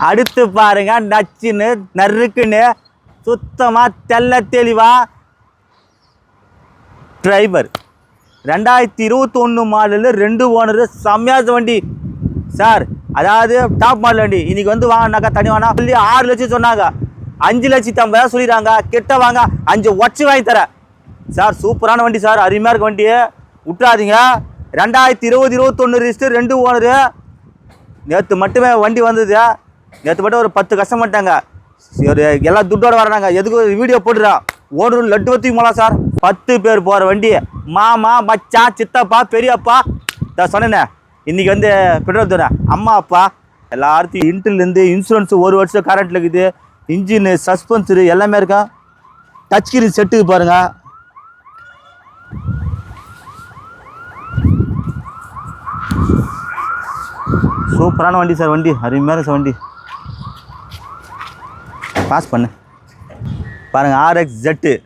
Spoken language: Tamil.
அடுத்து பாருங்க நச்சுன்னு நறுக்குன்னு சுத்தமாக தெல்ல தெளிவாக டிரைவர் 2021 மாடலு 2 ஓனரு செம்மையாக வண்டி சார். அதாவது டாப் மாடல் வண்டி. இன்றைக்கி வந்து வாங்கினாக்கா தனி வாங்கினா சொல்லி 6 லட்சம் சொன்னாங்க, 5,50,000 சொல்லிடுறாங்க. கிட்ட வாங்க 5 ஒச்சு வாங்கி தரேன் சார். சூப்பரான வண்டி சார், அருமையாக இருக்க வண்டி, விட்டுறாதீங்க. 2020-21 ரிஜிஸ்டர் 2 ஓனரு. நேற்று மட்டுமே வண்டி வந்தது, நேற்று மட்டும் ஒரு 10 கஷ்டப்பட்டாங்க. ஒரு எல்லாம் துட்டோட வர்றாங்க. எதுக்கு வீடியோ போட்டுறான் ஓனரு லட்டு வத்தி போகலாம் சார். 10 பேர் போகிற வண்டி. மாமா மச்சான் சித்தப்பா பெரியப்பா சொன்னேன்னே. இன்றைக்கி வந்து பெட்ரோல் தரேன் அம்மா அப்பா எல்லாத்தையும் இன்ட்ரிலேருந்து இன்சூரன்ஸு 1 வருஷம் கரண்ட்டில் இருக்குது. இன்ஜினு சஸ்பென்சரு எல்லாமே இருக்கா. டச் ஸ்க்ரீன் செட்டுக்கு பாருங்கள். சூப்பரான வண்டி சார், வண்டி அருமையான சார் வண்டி. பாஸ் பண்ணு பாருங்கள் RX Z